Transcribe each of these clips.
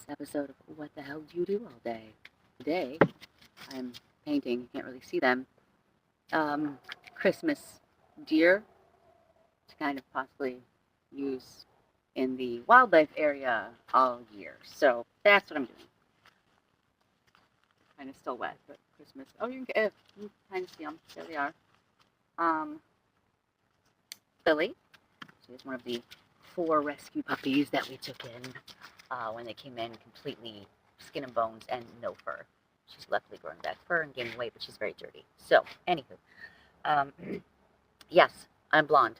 episode of What the Hell Do You Do All Day? Today, I'm painting, you can't really see them, Christmas deer to kind of possibly use in the wildlife area all year. So that's what I'm doing. Kind of still wet, but Christmas. Oh, you can kind of see them. There they are. Billy. She is one of the 4 rescue puppies that we took in when they came in, completely skin and bones and no fur. She's luckily growing back fur and gaining weight, but she's very dirty. So, anywho, yes, I'm blonde.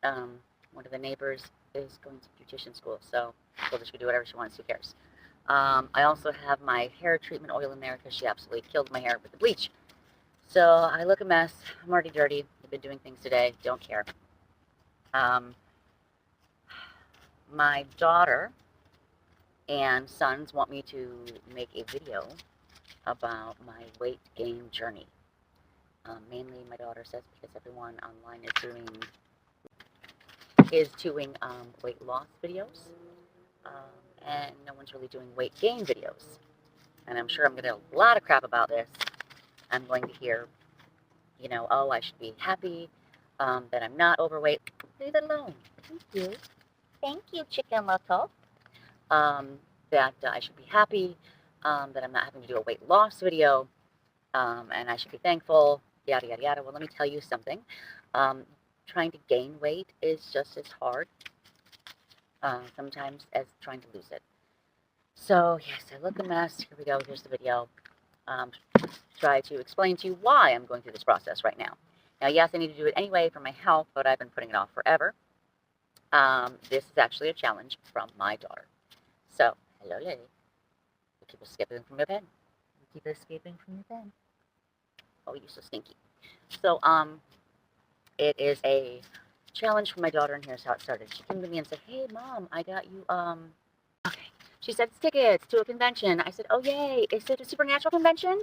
One of the neighbors is going to beautician school, so she can do whatever she wants. Who cares? I also have my hair treatment oil in there because she absolutely killed my hair with the bleach. So I look a mess. I'm already dirty. I've been doing things today. Don't care. My daughter and sons want me to make a video about my weight gain journey. Mainly, my daughter says because everyone online is doing weight loss videos, and no one's really doing weight gain videos. And I'm sure I'm going to get a lot of crap about this. I'm going to hear, oh, I should be happy that I'm not overweight. Leave it alone. Thank you. Thank you, Chicken Little. That I should be happy that I'm not having to do a weight loss video, and I should be thankful, yada, yada, yada. Well, let me tell you something. Trying to gain weight is just as hard sometimes as trying to lose it. So, yes, I look a mess. Here we go. Here's the video. Try to explain to you why I'm going through this process right now. Now, yes, I need to do it anyway for my health, but I've been putting it off forever. This is actually a challenge from my daughter. So, hello, lady. You keep escaping from your bed. You keep escaping from your bed. Oh, you're so stinky. So, it is a challenge for my daughter, and here's how it started. She came to me and said, hey, Mom, I got you, okay. She said, it's tickets to a convention. I said, oh, yay. Is it a supernatural convention?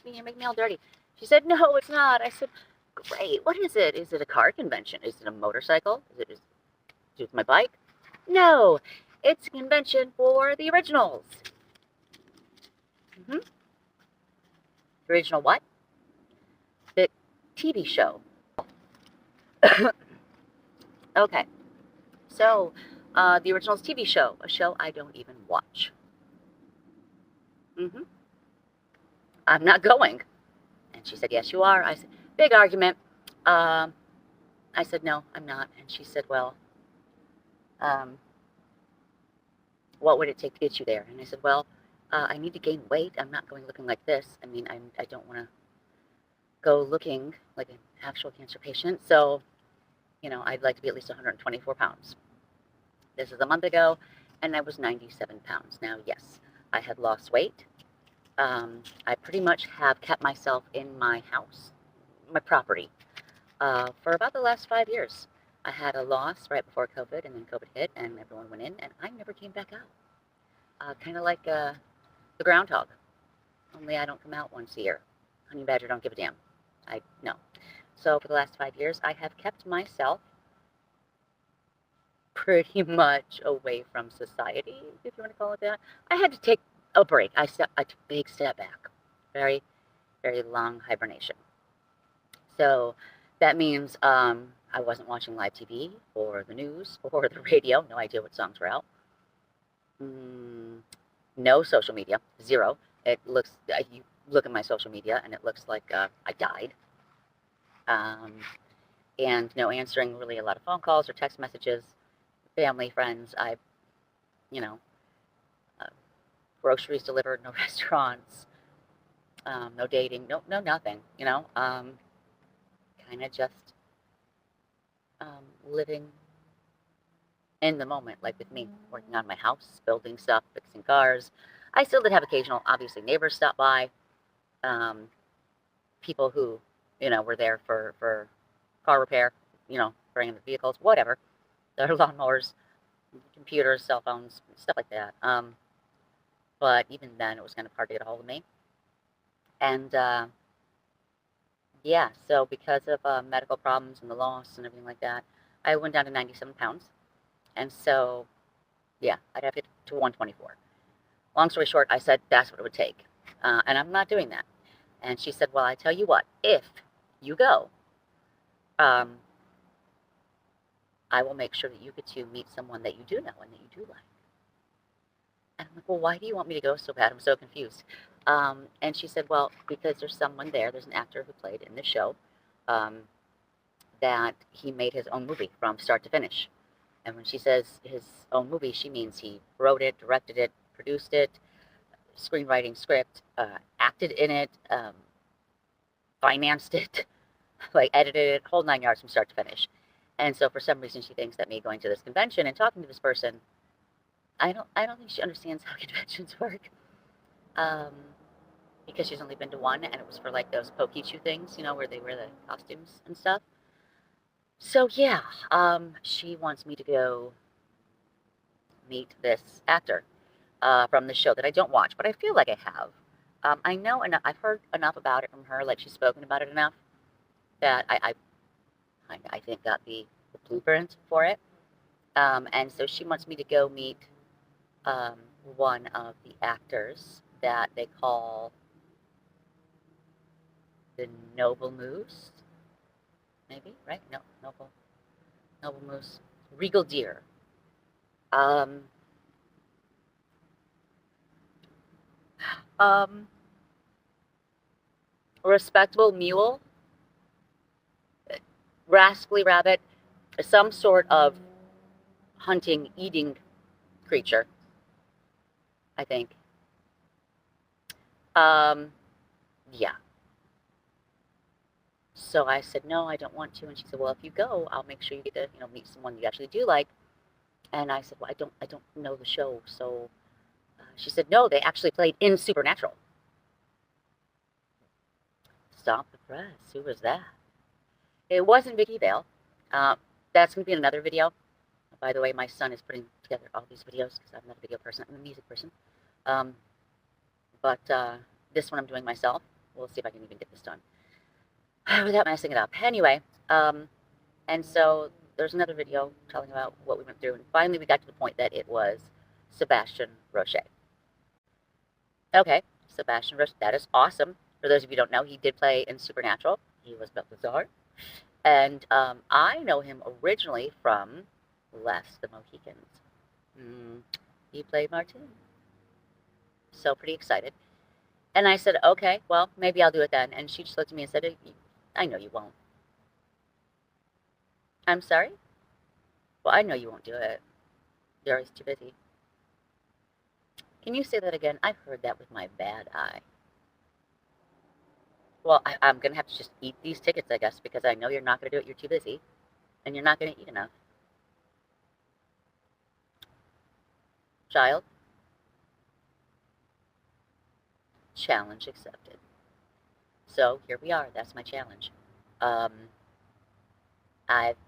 You make me all dirty. She said, no, it's not. I said, great. What is it? Is it a car convention? Is it a motorcycle? Is it with my bike? No, it's a convention for the originals. The original what? The TV show. Okay, so the originals TV show, a show I don't even watch. I'm not going. And she said, yes, you are. I said, big argument. I said, no, I'm not. And she said, well, what would it take to get you there? And I said, well, I need to gain weight. I'm not going looking like this. I mean, I don't want to go looking like an actual cancer patient. So, I'd like to be at least 124 pounds. This is a month ago, and I was 97 pounds. Now, yes, I had lost weight. I pretty much have kept myself in my house, my property, for about the last 5 years. I had a loss right before COVID, and then COVID hit, and everyone went in, and I never came back out. Kind of like the groundhog, only I don't come out once a year. Honey badger don't give a damn. No. So for the last 5 years, I have kept myself pretty much away from society, if you want to call it that. I had to take a break. I took a big step back. Very, very long hibernation. So that means I wasn't watching live TV or the news or the radio. No idea what songs were out. No social media. Zero. It looks, you look at my social media and it looks like I died. And no answering really a lot of phone calls or text messages, family, friends. Groceries delivered, no restaurants, no dating, no nothing, kind of just living in the moment, like with me, working on my house, building stuff, fixing cars. I still did have occasional, obviously, neighbors stop by, people who, were there for car repair, bringing the vehicles, whatever, their lawnmowers, computers, cell phones, stuff like that. But even then, it was kind of hard to get a hold of me. And, yeah, so because of medical problems and the loss and everything like that, I went down to 97 pounds. And so, yeah, I'd have to get to 124. long story short, I said that's what it would take. And I'm not doing that. And she said, well, I tell you what, if you go, I will make sure that you get to meet someone that you do know and that you do like. And I'm like, well, why do you want me to go so bad? I'm so confused. And she said, well, because there's someone there, there's an actor who played in the show, that he made his own movie from start to finish. And when she says his own movie, she means he wrote it, directed it, produced it, screenwriting, script, acted in it, financed it, like edited it, whole 9 yards from start to finish. And so for some reason she thinks that me going to this convention and talking to this person, I don't think she understands how conventions work. Because she's only been to one, and it was for like those pokey chew things, you know, where they wear the costumes and stuff. So yeah, she wants me to go meet this actor from the show that I don't watch, but I feel like I have. I know enough, I've heard enough about it from her, like she's spoken about it enough, that I think got the blueprint for it. And so she wants me to go meet one of the actors that they call the Noble Moose, maybe, right? No, Noble Moose, Regal Deer. Respectable mule, rascally rabbit, some sort of hunting, eating creature, I think. Yeah. So I said, no, I don't want to. And she said, well, if you go, I'll make sure you get to, you know, meet someone you actually do like. And I said, well, I don't know the show. So she said, no, they actually played in Supernatural. Stop the press. Who was that? It wasn't Vicky Vale. That's going to be in another video. By the way, my son is putting together all these videos because I'm not a video person. I'm a music person. But this one I'm doing myself. We'll see if I can even get this done without messing it up. Anyway, and so there's another video telling about what we went through. And finally, we got to the point that it was Sebastian Roche. Okay, Sebastian Roche, that is awesome. For those of you who don't know, he did play in Supernatural. He was Balthazar. And I know him originally from Last the Mohicans. He played Martin. So pretty excited. And I said, okay, well, maybe I'll do it then. And she just looked at me and said, I know you won't. I'm sorry? Well, I know you won't do it. You're always too busy. Can you say that again? I heard that with my bad eye. Well, I'm going to have to just eat these tickets, I guess, because I know you're not going to do it. You're too busy. And you're not going to eat enough. Child? Challenge accepted. So here we are. That's my challenge. I've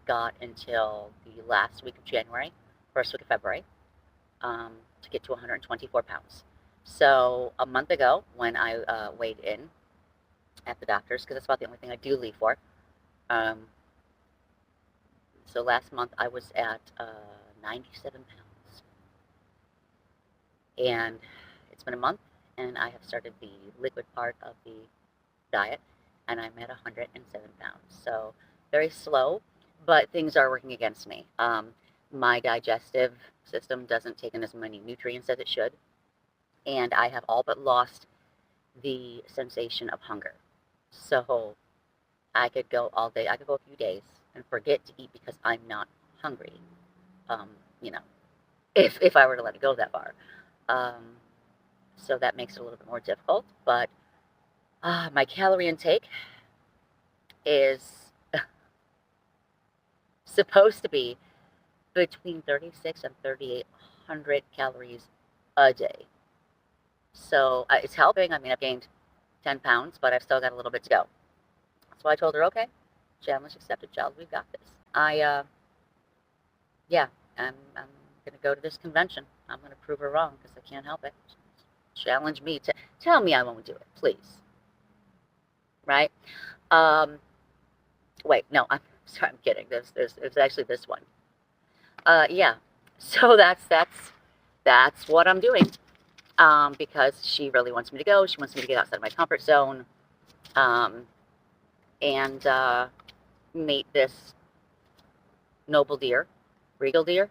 got until the last week of January, first week of February, to get to 124 pounds. So a month ago, when I weighed in at the doctor's, because that's about the only thing I do leave for. So last month I was at 97 pounds. And it's been a month, and I have started the liquid part of the diet, and I'm at 107 pounds. So very slow, but things are working against me. My digestive system doesn't take in as many nutrients as it should, and I have all but lost the sensation of hunger. So I could go all day, I could go a few days and forget to eat because I'm not hungry, you know, if I were to let it go that far. So that makes it a little bit more difficult, but my calorie intake is supposed to be between 36 and 3,800 calories a day. So it's helping. I mean, I've gained 10 pounds, but I've still got a little bit to go. So I told her, okay, challenge accepted, child, we've got this. Yeah, I'm going to go to this convention. I'm going to prove her wrong because I can't help it. Challenge me to tell me I won't do it, please. Right? Wait, no, I'm sorry, I'm kidding. There's actually this one. Yeah, so that's what I'm doing. because she really wants me to go. She wants me to get outside of my comfort zone, and meet this noble deer, regal deer,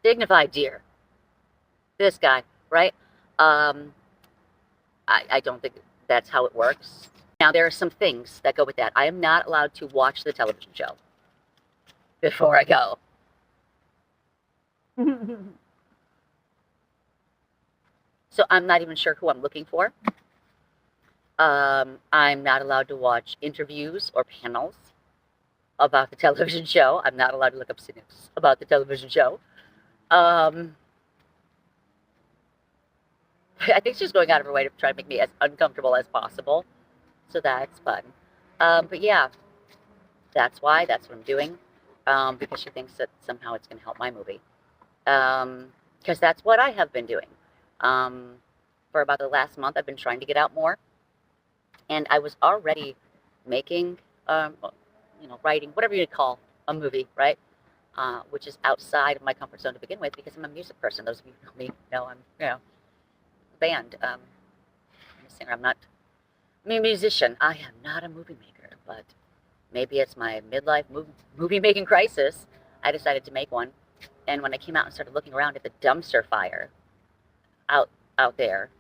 dignified deer. This guy, right? I don't think that's how it works. Now, there are some things that go with that. I am not allowed to watch the television show before I go. So I'm not even sure who I'm looking for. I'm not allowed to watch interviews or panels about the television show. I'm not allowed to look up cynics about the television show. I think she's going out of her way to try to make me as uncomfortable as possible. So that's fun. But yeah, that's why. That's what I'm doing. Because she thinks that somehow it's going to help my movie. Because that's what I have been doing. For about the last month, I've been trying to get out more. And I was already making, writing, whatever you call a movie, right? Which is outside of my comfort zone to begin with, because I'm a music person. Those of you who know me know I'm, band. I'm a singer. I'm a musician. I am not a movie maker, but maybe it's my midlife movie making crisis. I decided to make one. And when I came out and started looking around at the dumpster fire out there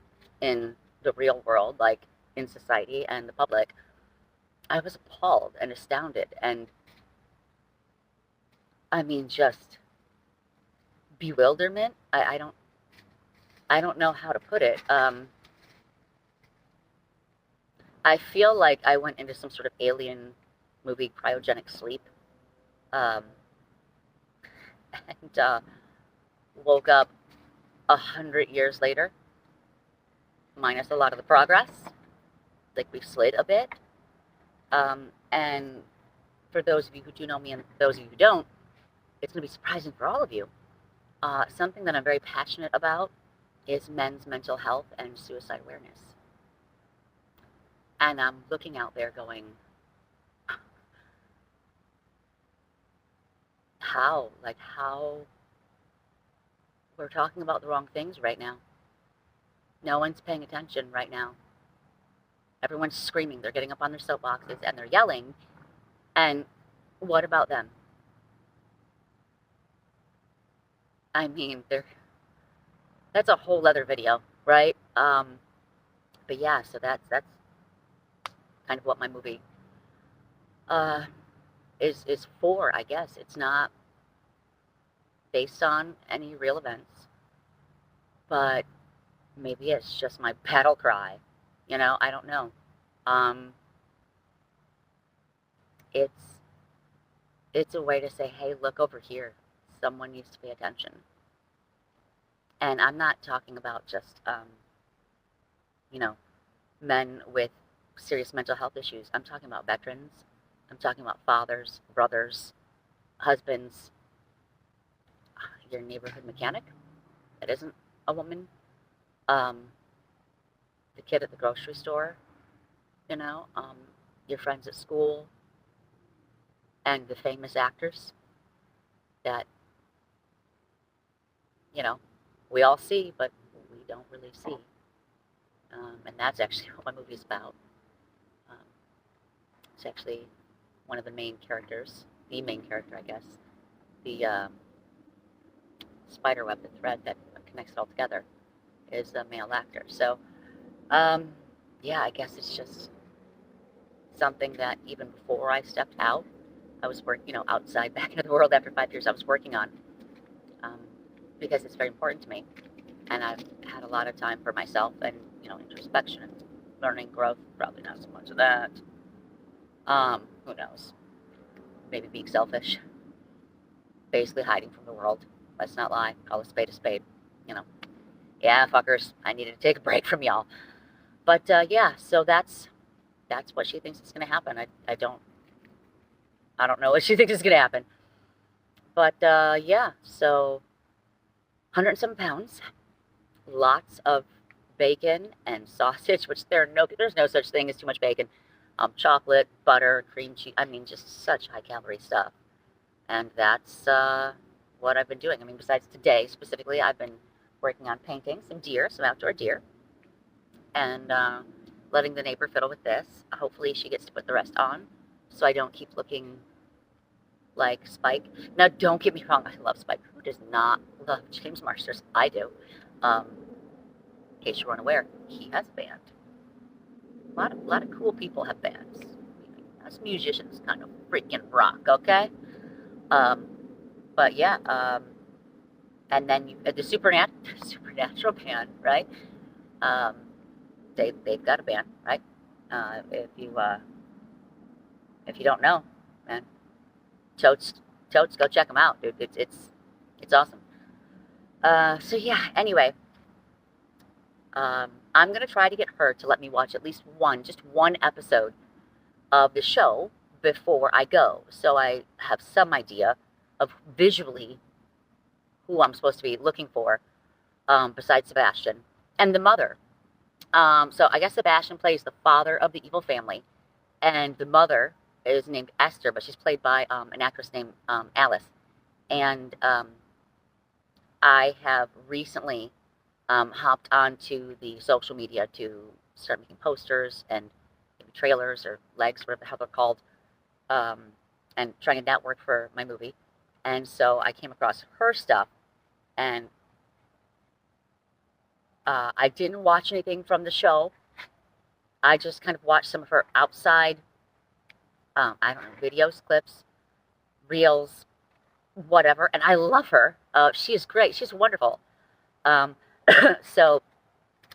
in the real world, like in society and the public, I was appalled and astounded, and I mean, just bewilderment. I don't know how to put it. I feel like I went into some sort of alien movie cryogenic sleep, and woke up 100 years later, minus a lot of the progress. Like, we've slid a bit. And for those of you who do know me and those of you who don't, it's going to be surprising for all of you. Something that I'm very passionate about is men's mental health and suicide awareness. And I'm looking out there going, how we're talking about the wrong things right now. No one's paying attention right now. Everyone's screaming. They're getting up on their soapboxes and they're yelling. And what about them? I mean, that's a whole other video, right? But yeah, so that's kind of what my movie is for, I guess. It's not based on any real events, but maybe it's just my battle cry. I don't know. It's a way to say, hey, look over here. Someone needs to pay attention. And I'm not talking about just, men with serious mental health issues. I'm talking about veterans. I'm talking about fathers, brothers, husbands, your neighborhood mechanic that isn't a woman, the kid at the grocery store, your friends at school, and the famous actors that, we all see, but we don't really see. And that's actually what my movie is about. It's actually one of the main characters, the main character, I guess, the spider web, the thread that connects it all together, is a male actor. So, yeah, I guess it's just something that even before I stepped out, I was working, outside back into the world after 5 years, I was working on, because it's very important to me. And I've had a lot of time for myself and, introspection and learning, growth, probably not so much of that. Who knows? Maybe being selfish. Basically hiding from the world. Let's not lie. Call a spade a spade. Yeah, fuckers. I needed to take a break from y'all. But, yeah, so that's what she thinks is going to happen. I don't know what she thinks is going to happen. But, yeah, so 107 pounds. Lots of bacon and sausage, which there's no such thing as too much bacon. Chocolate, butter, cream cheese. I mean, just such high calorie stuff. And that's what I've been doing. I mean, besides today specifically, I've been working on painting some deer, some outdoor deer, and letting the neighbor fiddle with this. Hopefully she gets to put the rest on, so I don't keep looking like Spike. Now, don't get me wrong, I love Spike. Who does not love James Marsters? I do. In case you weren't aware, he has a band. A lot of cool people have bands. Us musicians kind of freaking rock, okay? But yeah, and then the Supernatural band, right? They've got a band, right? If you don't know, man, totes, go check them out, dude. It's awesome. So yeah. Anyway, I'm gonna try to get her to let me watch at least just one episode of the show before I go, so I have some idea of visually who I'm supposed to be looking for, besides Sebastian and the mother. So I guess Sebastian plays the father of the evil family, and the mother is named Esther, but she's played by an actress named Alice. And I have recently hopped onto the social media to start making posters and maybe trailers or legs, whatever the hell they're called, and trying to network for my movie. And so I came across her stuff, and I didn't watch anything from the show. I just kind of watched some of her outside, I don't know, videos, clips, reels, whatever, and I love her. She is great. She's wonderful. So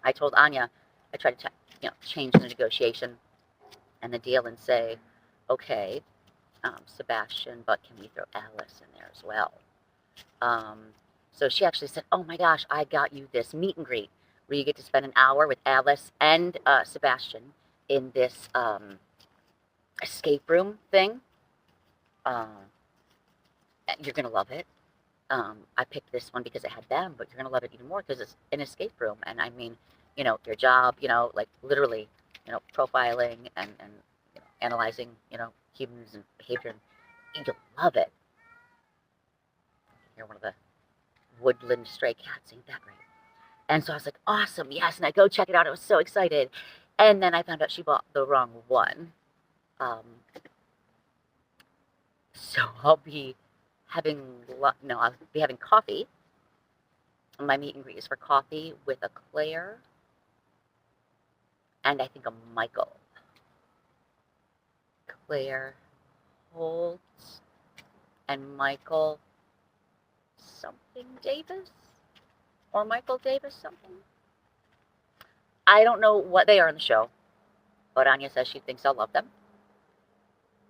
I told Anya, I tried to change the negotiation and the deal and say, okay, Sebastian, but can we throw Alice in there as well? So she actually said, oh my gosh, I got you this meet and greet where you get to spend an hour with Alice and Sebastian in this escape room thing. You're going to love it. I picked this one because it had them, but you're going to love it even more because it's an escape room. And I mean, your job, like literally, profiling and analyzing, humans and behavior. And you'll love it. You're one of the woodland stray cats, ain't that great? And so I was like, awesome, yes. And I go check it out. I was so excited. And then I found out she bought the wrong one. So I'll be having coffee. My meet and greet is for coffee with a Claire and I think a Michael. Claire Holtz and Michael something Davis, or Michael Davis something. I don't know what they are in the show, but Anya says she thinks I'll love them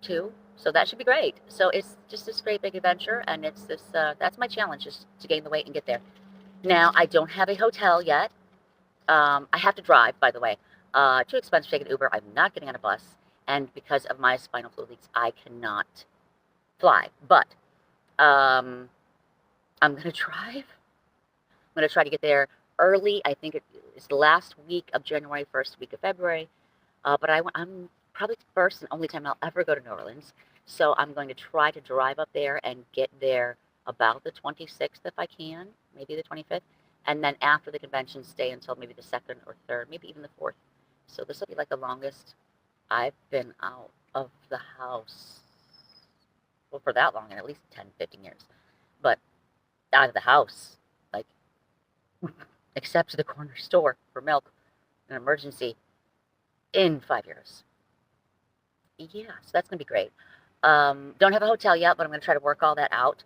too. So that should be great. So it's just this great big adventure, and it's this, that's my challenge, is to gain the weight and get there. Now, I don't have a hotel yet. I have to drive, by the way. Too expensive to take an Uber. I'm not getting on a bus. And because of my spinal fluid leaks, I cannot fly. But I'm going to drive. I'm going to try to get there early. I think it's the last week of January, first week of February. But I'm probably the first and only time I'll ever go to New Orleans. So I'm going to try to drive up there and get there about the 26th if I can, maybe the 25th. And then after the convention, stay until maybe the 2nd or 3rd, maybe even the 4th. So this will be like the longest I've been out of the house. Well, for that long, in at least 10, 15 years. But out of the house, like, except to the corner store for milk, an emergency, in 5 years. Yeah, so that's going to be great. Don't have a hotel yet, but I'm going to try to work all that out.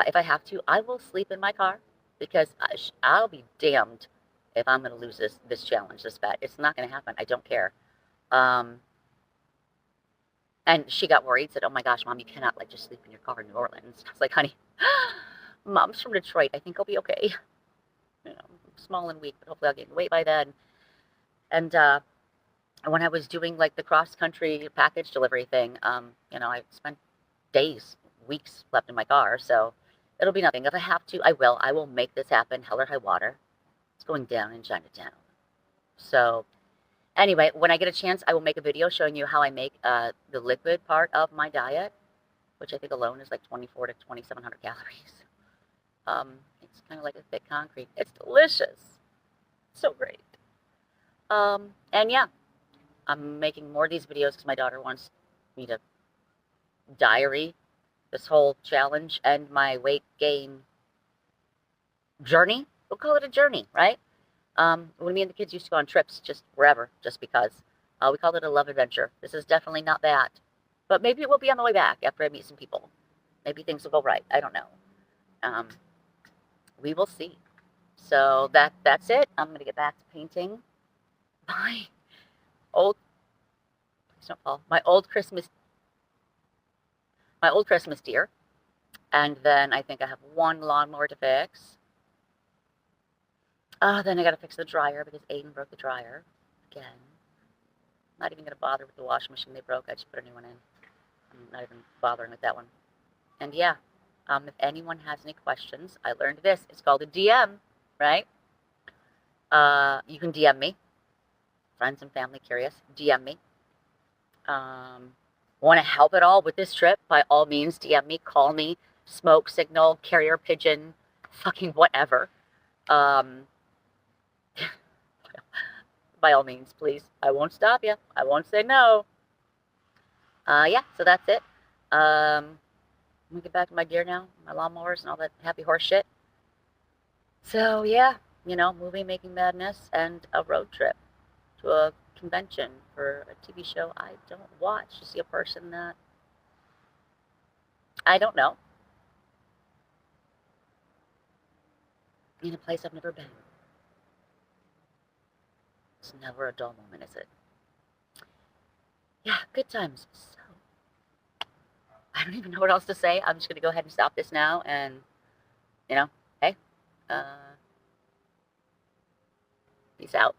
If I have to, I will sleep in my car, because I'll be damned if I'm going to lose this challenge, this bet. It's not going to happen. I don't care. And she got worried, said, oh my gosh, Mom, you cannot just sleep in your car in New Orleans. I was like, honey, Mom's from Detroit. I think I'll be okay. I'm small and weak, but hopefully I'll gain weight by then. And when I was doing the cross-country package delivery thing, I spent days, weeks left in my car, so it'll be nothing. If I have to, I will. I will make this happen, hell or high water. It's going down in Chinatown. So anyway, when I get a chance, I will make a video showing you how I make the liquid part of my diet, which I think alone is like 2,400 to 2,700 calories. It's kind of like a thick concrete. It's delicious. So great. And yeah, I'm making more of these videos because my daughter wants me to diary this whole challenge and my weight gain journey. We'll call it a journey, right? When me and the kids used to go on trips, just wherever, just because. We called it a love adventure. This is definitely not that. But maybe it will be on the way back after I meet some people. Maybe things will go right. I don't know. We will see. So that's it. I'm going to get back to painting my old, please don't fall, my old Christmas deer. And then I think I have one lawnmower to fix. Then I got to fix the dryer because Aiden broke the dryer again. I'm not even going to bother with the washing machine they broke. I just put a new one in. I'm not even bothering with that one. And yeah, if anyone has any questions, I learned this. It's called a DM, right? You can DM me. Friends and family curious, DM me. Want to help at all with this trip? By all means, DM me, call me, smoke signal, carrier pigeon, fucking whatever. By all means, please. I won't stop you. I won't say no. Yeah, so that's it. Let me get back to my deer now, my lawnmowers and all that happy horse shit. So yeah, you know, movie making madness and a road trip to a convention for a TV show I don't watch to see a person that I don't know in a place I've never been. It's never a dull moment, is it? Yeah, good times. So, I don't even know what else to say. I'm just going to go ahead and stop this now and, you know, hey, peace out.